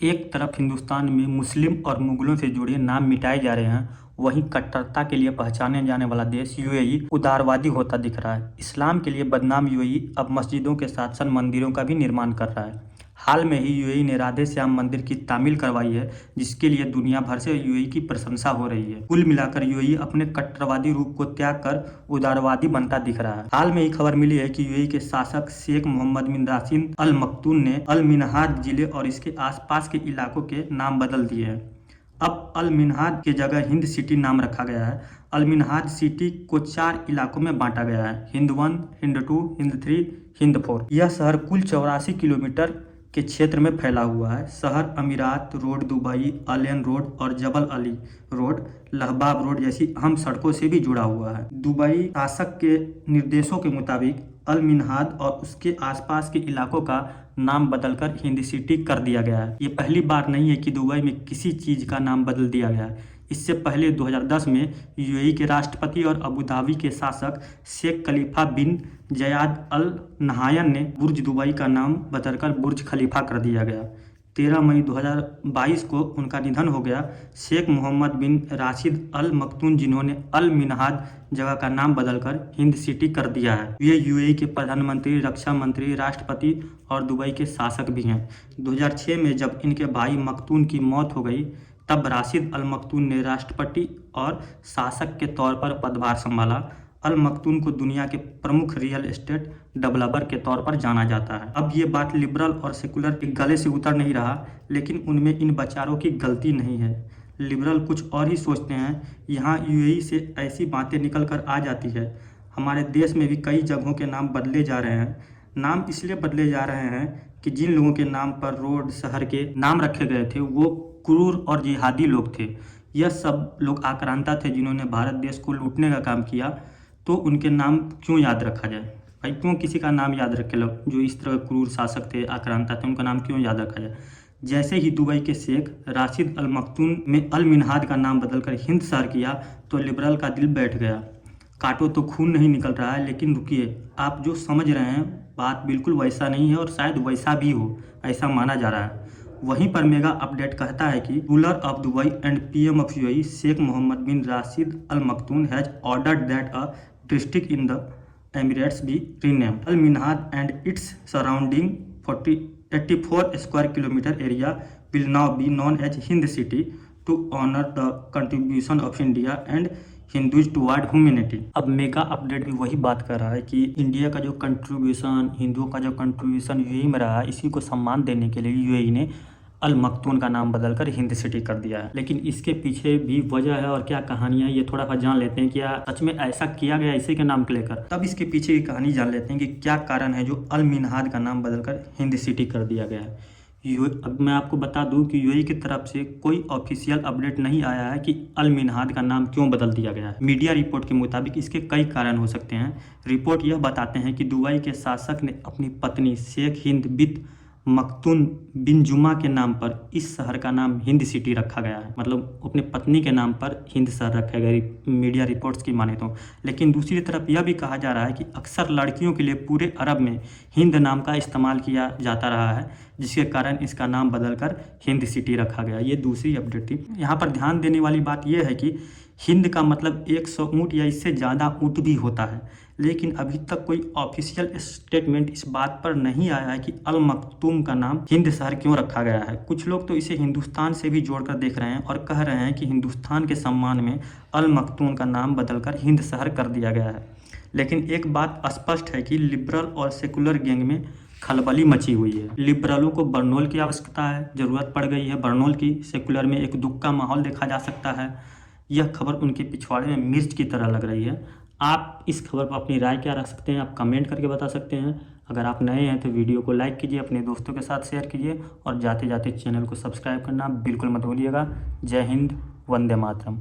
एक तरफ हिंदुस्तान में मुस्लिम और मुगलों से जुड़े नाम मिटाए जा रहे हैं, वहीं कट्टरता के लिए पहचाने जाने वाला देश यूएई उदारवादी होता दिख रहा है। इस्लाम के लिए बदनाम यूएई अब मस्जिदों के साथ साथ मंदिरों का भी निर्माण कर रहा है। हाल में ही यूएई ने राधे श्याम मंदिर की तामील करवाई है, जिसके लिए दुनिया भर से यूएई की प्रशंसा हो रही है। कुल मिलाकर यूएई अपने कट्टरवादी रूप को त्याग कर उदारवादी बनता दिख रहा है। हाल में ही खबर मिली है कि यूएई के शासक Sheikh Mohammed bin Rashid Al Maktoum ने अल मिनहाज जिले और इसके आसपास के इलाकों के नाम बदल दिए हैं। अब अल मिनहाज की जगह हिंद सिटी नाम रखा गया है। अल मिनहाज सिटी को 4 इलाकों में बांटा गया है: हिंद 1, हिंद 2, हिंद 3, हिंद 4। यह शहर कुल 84 किलोमीटर के क्षेत्र में फैला हुआ है। शहर अमीरात रोड, दुबई, अलेन रोड और जबल अली रोड, लहबाब रोड जैसी अहम सड़कों से भी जुड़ा हुआ है। दुबई शासक के निर्देशों के मुताबिक अल मिनहाज और उसके आसपास के इलाकों का नाम बदलकर हिंद सिटी कर दिया गया है। ये पहली बार नहीं है कि दुबई में किसी चीज़ का नाम बदल दिया गया है। इससे पहले 2010 में यूएई के राष्ट्रपति और अबू धाबी के शासक शेख खलीफा बिन जयाद अल नहायन ने बुर्ज दुबई का नाम बदलकर बुर्ज खलीफा कर दिया गया। 13 मई 2022 को उनका निधन हो गया। Sheikh Mohammed bin Rashid Al Maktoum, जिन्होंने अल मिनहाज जगह का नाम बदलकर हिंद सिटी कर दिया है। ये यूएई के प्रधानमंत्री, रक्षा मंत्री, राष्ट्रपति और दुबई के शासक भी हैं। 2006 में जब इनके भाई मक्तूम की मौत हो गई, तब राशिद अल मक्तूम ने राष्ट्रपति और शासक के तौर पर पदभार संभाला। अल मक्तूम को दुनिया के प्रमुख रियल एस्टेट डेवलपर के तौर पर जाना जाता है। अब ये बात लिबरल और सेकुलर के गले से उतर नहीं रहा, लेकिन उनमें इन बेचारों की गलती नहीं है। लिबरल कुछ और ही सोचते हैं। यहाँ यूएई से ऐसी बातें निकल कर आ जाती है। हमारे देश में भी कई जगहों के नाम बदले जा रहे हैं। नाम इसलिए बदले जा रहे हैं कि जिन लोगों के नाम पर रोड, शहर के नाम रखे गए थे वो क्रूर और जिहादी लोग थे। यह सब लोग आक्रांता थे जिन्होंने भारत देश को लूटने का काम किया। तो उनके नाम क्यों याद रखा जाए भाई? क्यों किसी का नाम याद रखे लोग जो इस तरह क्रूर शासक थे, आक्रांता थे, उनका नाम क्यों याद रखा जाए? जैसे ही दुबई के शेख राशिद अल मक्तूम में अल मिनहाज का नाम बदलकर हिंद शहर किया तो लिबरल का दिल बैठ गया। काटो तो खून नहीं निकल रहा है, लेकिन रुकिए, आप जो समझ रहे हैं बात बिल्कुल वैसा नहीं है और शायद वैसा भी हो, ऐसा माना जा रहा है। वहीं पर मेगा अपडेट कहता है कि ruler of Dubai and PM of UAE Sheikh Mohammed bin Rashid Al Maktoum has ordered that a district in the Emirates be renamed Al Minhaj and its surrounding 84 square kilometre area will now be known as Hind city to honour the contribution of India and Hindus toward humanity. अब mega update भी वही बात कर रहा है कि India का जो कंट्रीब्यूशन, हिंदुओं का जो कंट्रीब्यूशन यूएई में रहा है, इसी को सम्मान देने के लिए यूएई ने अल मक्तूम का नाम बदलकर हिंद सिटी कर दिया है। लेकिन इसके पीछे भी वजह है और क्या कहानियां, ये थोड़ा सा जान लेते हैं। क्या सच में ऐसा किया गया इसी के नाम को लेकर? तब इसके पीछे की कहानी जान लेते हैं कि क्या कारण है जो अल मिनहाज का नाम बदलकर हिंद सिटी कर दिया गया है। अब मैं आपको बता दूं कि यूएई की तरफ से कोई ऑफिशियल अपडेट नहीं आया है कि अल मिनहाज का नाम क्यों बदल दिया गया है। मीडिया रिपोर्ट के मुताबिक इसके कई कारण हो सकते हैं। रिपोर्ट यह बताते हैं कि दुबई के शासक ने अपनी पत्नी शेख हिंद बिन मक्तूम बिन जुमा के नाम पर इस शहर का नाम हिंद सिटी रखा गया है। मतलब अपने पत्नी के नाम पर हिंद शहर रखा गया, मीडिया रिपोर्ट्स की माने तो। लेकिन दूसरी तरफ यह भी कहा जा रहा है कि अक्सर लड़कियों के लिए पूरे अरब में हिंद नाम का इस्तेमाल किया जाता रहा है, जिसके कारण इसका नाम बदलकर हिंद सिटी रखा गया। ये दूसरी अपडेट थी। यहाँ पर ध्यान देने वाली बात यह है कि हिंद का मतलब 100 ऊँट या इससे ज़्यादा ऊँट भी होता है, लेकिन अभी तक कोई ऑफिशियल स्टेटमेंट इस बात पर नहीं आया है कि अल मक्तूम का नाम हिंद शहर क्यों रखा गया है। कुछ लोग तो इसे हिंदुस्तान से भी जोड़कर देख रहे हैं और कह रहे हैं कि हिंदुस्तान के सम्मान में अल मक्तूम का नाम बदलकर हिंद शहर कर दिया गया है। लेकिन एक बात स्पष्ट है कि लिबरल और सेकुलर गैंग में खलबली मची हुई है। लिबरलों को बर्नौल की आवश्यकता है, ज़रूरत पड़ गई है बर्नौल की। सेकुलर में एक दुख का माहौल देखा जा सकता है। यह खबर उनके पिछवाड़े में मिर्च की तरह लग रही है। आप इस खबर पर अपनी राय क्या रख सकते हैं? आप कमेंट करके बता सकते हैं। अगर आप नए हैं तो वीडियो को लाइक कीजिए, अपने दोस्तों के साथ शेयर कीजिए और जाते जाते चैनल को सब्सक्राइब करना बिल्कुल मत भूलिएगा। जय हिंद, वंदे मातरम।